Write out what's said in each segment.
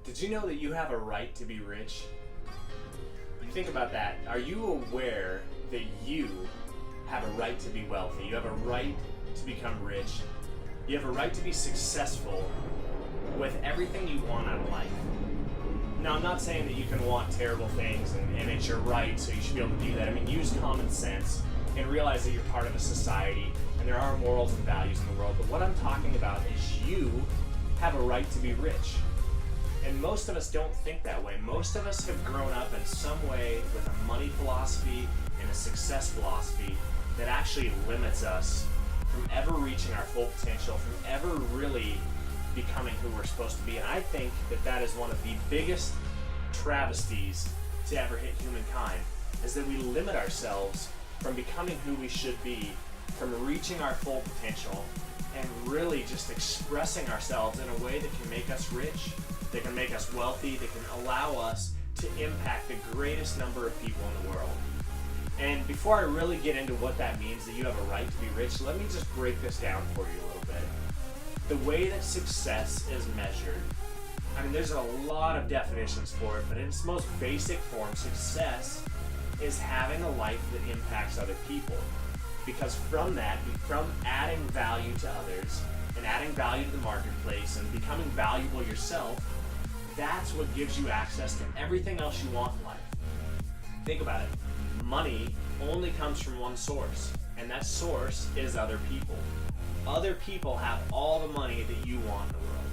Did you know that you have a right to be rich? Think about that. Are you aware that you have a right to be wealthy? You have a right to become rich. You have a right to be successful with everything you want out of life. Now, I'm not saying that you can want terrible things and it's your right, so you should be able to do that. I mean, use common sense and realize that you're part of a society and there are morals and values in the world. But what I'm talking about is you have a right to be rich. And most of us don't think that way. Most of us have grown up in some way with a money philosophy and a success philosophy that actually limits us from ever reaching our full potential, from ever really becoming who we're supposed to be. And I think that that is one of the biggest travesties to ever hit humankind, is that we limit ourselves from becoming who we should be, from reaching our full potential, and really just expressing ourselves in a way that can make us rich, that can make us wealthy, that can allow us to impact the greatest number of people in the world. And before I really get into what that means, that you have a right to be rich, let me just break this down for you a little bit. The way that success is measured, I mean, there's a lot of definitions for it, but in its most basic form, success is having a life that impacts other people. Because from that, from adding value to others and adding value to the marketplace and becoming valuable yourself, that's what gives you access to everything else you want in life. Think about it. Money only comes from one source, and that source is other people. Other people have all the money that you want in the world.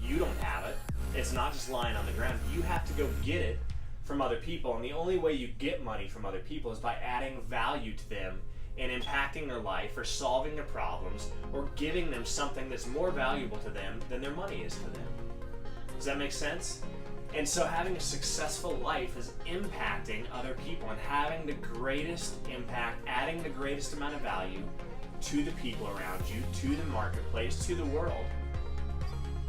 You don't have it. It's not just lying on the ground. You have to go get it from other people, and the only way you get money from other people is by adding value to them and impacting their life or solving their problems or giving them something that's more valuable to them than their money is to them. Does that make sense? And so having a successful life is impacting other people and having the greatest impact, adding the greatest amount of value to the people around you, to the marketplace, to the world,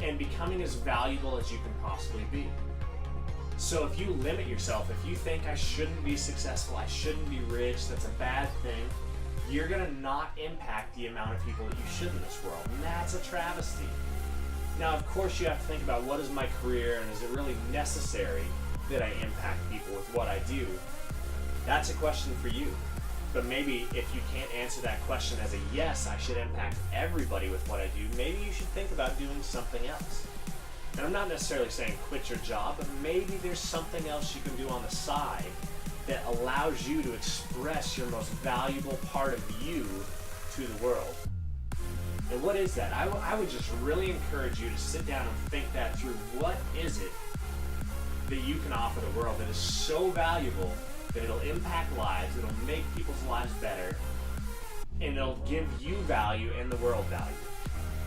and becoming as valuable as you can possibly be. So if you limit yourself, if you think I shouldn't be successful, I shouldn't be rich, that's a bad thing, you're going to not impact the amount of people that you should in this world. And that's a travesty. Now, of course, you have to think about what is my career and is it really necessary that I impact people with what I do? That's a question for you. But maybe if you can't answer that question as a yes, I should impact everybody with what I do, maybe you should think about doing something else. And I'm not necessarily saying quit your job, but maybe there's something else you can do on the side that allows you to express your most valuable part of you to the world. And what is that? I would just really encourage you to sit down and think that through. What is it that you can offer the world that is so valuable that it'll impact lives, it'll make people's lives better, and it'll give you value and the world value?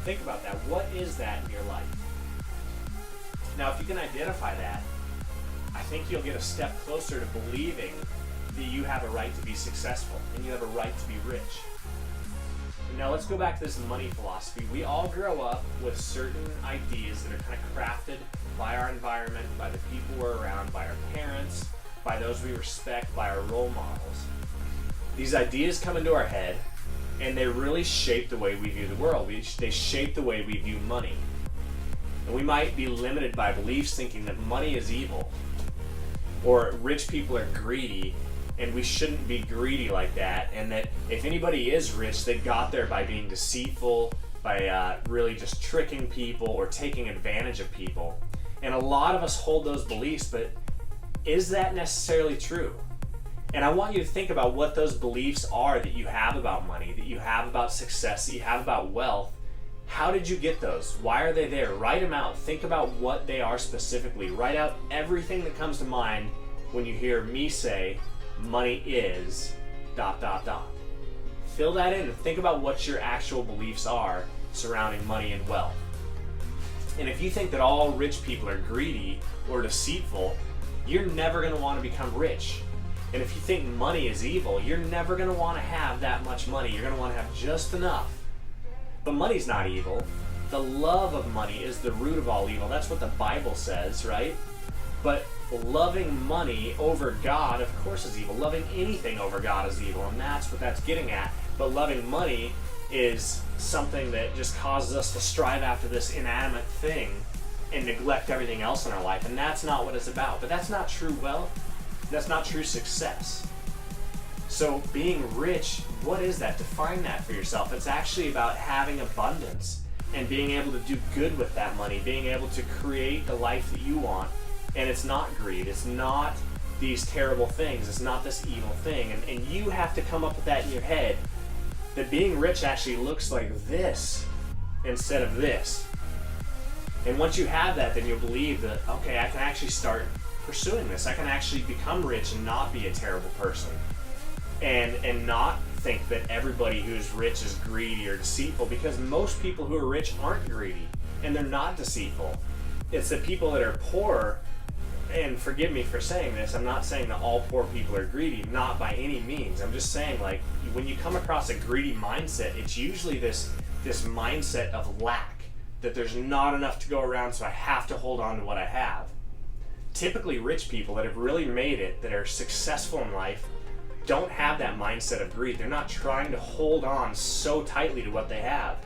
Think about that. What is that in your life? Now, if you can identify that, I think you'll get a step closer to believing that you have a right to be successful and you have a right to be rich. Now let's go back to this money philosophy. We all grow up with certain ideas that are kind of crafted by our environment, by the people we're around, by our parents, by those we respect, by our role models. These ideas come into our head and they really shape the way we view the world. They shape the way we view money. And we might be limited by beliefs thinking that money is evil or rich people are greedy and we shouldn't be greedy like that, and that if anybody is rich, they got there by being deceitful, by really just tricking people or taking advantage of people. And a lot of us hold those beliefs, but is that necessarily true? And I want you to think about what those beliefs are that you have about money, that you have about success, that you have about wealth. How did you get those? Why are they there? Write them out. Think about what they are specifically. Write out everything that comes to mind when you hear me say, money is ... Fill that in and think about what your actual beliefs are surrounding money and wealth. And if you think that all rich people are greedy or deceitful, you're never going to want to become rich. And if you think money is evil, you're never going to want to have that much money. You're going to want to have just enough. But money's not evil. The love of money is the root of all evil. That's what the Bible says, right? But loving money over God, of course, is evil. Loving anything over God is evil, and that's what that's getting at. But loving money is something that just causes us to strive after this inanimate thing and neglect everything else in our life, and that's not what it's about. But that's not true wealth. That's not true success. So being rich, what is that? Define that for yourself. It's actually about having abundance and being able to do good with that money, being able to create the life that you want. And it's not greed. It's not these terrible things. It's not this evil thing. And you have to come up with that in your head, that being rich actually looks like this instead of this. And once you have that, then you'll believe that, okay, I can actually start pursuing this. I can actually become rich and not be a terrible person. And not think that everybody who's rich is greedy or deceitful, because most people who are rich aren't greedy and they're not deceitful. It's the people that are poor, and forgive me for saying this, I'm not saying that all poor people are greedy, not by any means. I'm just saying, like, when you come across a greedy mindset, it's usually this mindset of lack, that there's not enough to go around, so I have to hold on to what I have. Typically rich people that have really made it, that are successful in life, don't have that mindset of greed. They're not trying to hold on so tightly to what they have,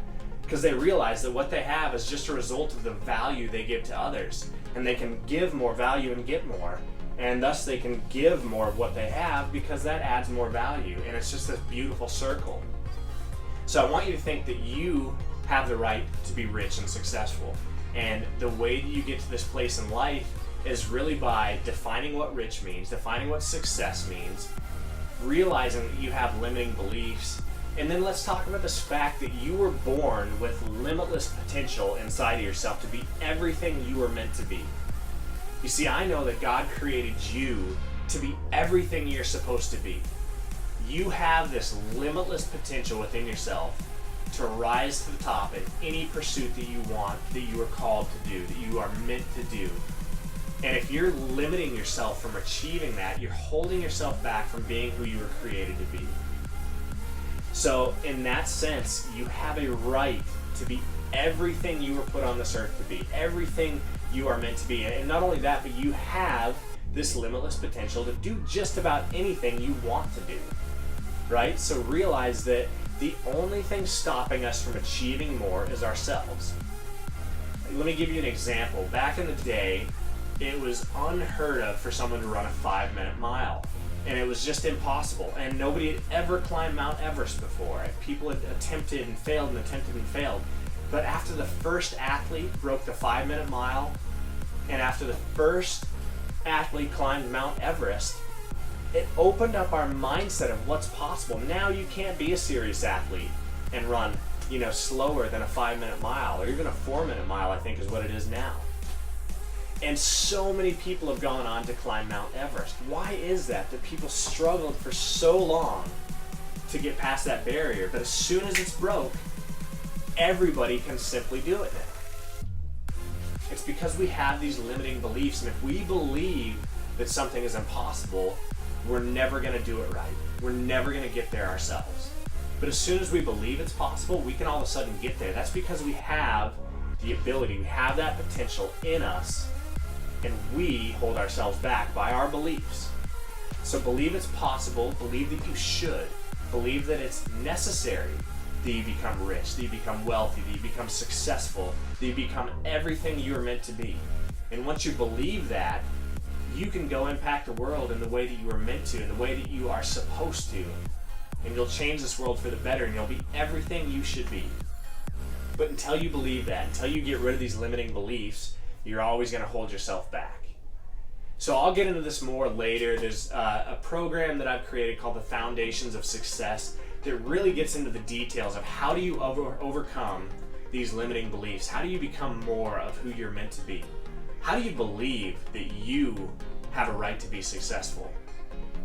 because they realize that what they have is just a result of the value they give to others, and they can give more value and get more, and thus they can give more of what they have because that adds more value, and it's just this beautiful circle. So I want you to think that you have the right to be rich and successful, and the way that you get to this place in life is really by defining what rich means, defining what success means, realizing that you have limiting beliefs, and then let's talk about this fact that you were born with limitless potential inside of yourself to be everything you were meant to be. You see, I know that God created you to be everything you're supposed to be. You have this limitless potential within yourself to rise to the top in any pursuit that you want, that you are called to do, that you are meant to do. And if you're limiting yourself from achieving that, you're holding yourself back from being who you were created to be. So in that sense, you have a right to be everything you were put on this earth to be, everything you are meant to be. And not only that, but you have this limitless potential to do just about anything you want to do, right? So realize that the only thing stopping us from achieving more is ourselves. Let me give you an example. Back in the day, it was unheard of for someone to run a 5-minute mile. And it was just impossible. And nobody had ever climbed Mount Everest before. People had attempted and failed and attempted and failed. But after the first athlete broke the 5-minute mile, and after the first athlete climbed Mount Everest, it opened up our mindset of what's possible. Now you can't be a serious athlete and run, slower than a 5-minute mile, or even a 4-minute mile, I think is what it is now. And so many people have gone on to climb Mount Everest. Why is that? That people struggled for so long to get past that barrier, but as soon as it's broke, everybody can simply do it now. It's because we have these limiting beliefs, and if we believe that something is impossible, we're never going to do it right. We're never going to get there ourselves. But as soon as we believe it's possible, we can all of a sudden get there. That's because we have the ability, we have that potential in us, and we hold ourselves back by our beliefs. So believe it's possible, believe that you should, believe that it's necessary that you become rich, that you become wealthy, that you become successful, that you become everything you're meant to be. And once you believe that, you can go impact the world in the way that you were meant to, in the way that you are supposed to. And you'll change this world for the better, and you'll be everything you should be. But until you believe that, until you get rid of these limiting beliefs, you're always going to hold yourself back. So I'll get into this more later. There's a program that I've created called the Foundations of Success that really gets into the details of how do you overcome these limiting beliefs? How do you become more of who you're meant to be? How do you believe that you have a right to be successful?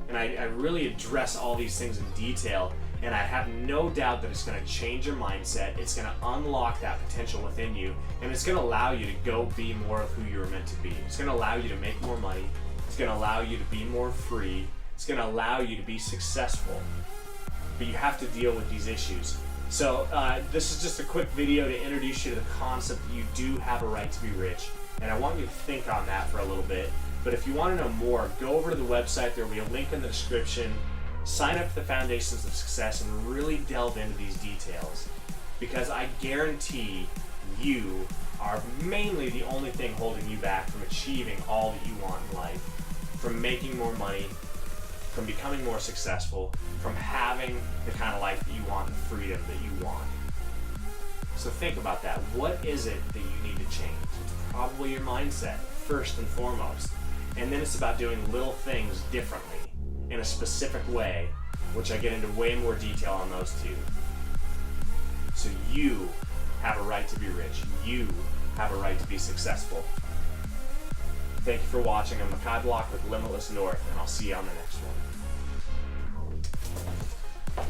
And I really address all these things in detail, and I have no doubt that it's going to change your mindset. It's going to unlock that potential within you, and it's going to allow you to go be more of who you're meant to be. It's going to allow you to make more money. It's going to allow you to be more free. It's going to allow you to be successful. But you have to deal with these issues. So this is just a quick video to introduce you to the concept that you do have a right to be rich. And I want you to think on that for a little bit. But if you want to know more, go over to the website. There will be a link in the description. Sign up for the Foundations of Success and really delve into these details. Because I guarantee you are mainly the only thing holding you back from achieving all that you want in life, from making more money, from becoming more successful, from having the kind of life that you want, the freedom that you want. So think about that. What is it that you need to change? It's probably your mindset, first and foremost. And then it's about doing little things differently in a specific way, which I get into way more detail on those two. So you have a right to be rich. You have a right to be successful. Thank you for watching. I'm Makai Block with Limitless North, and I'll see you on the next one.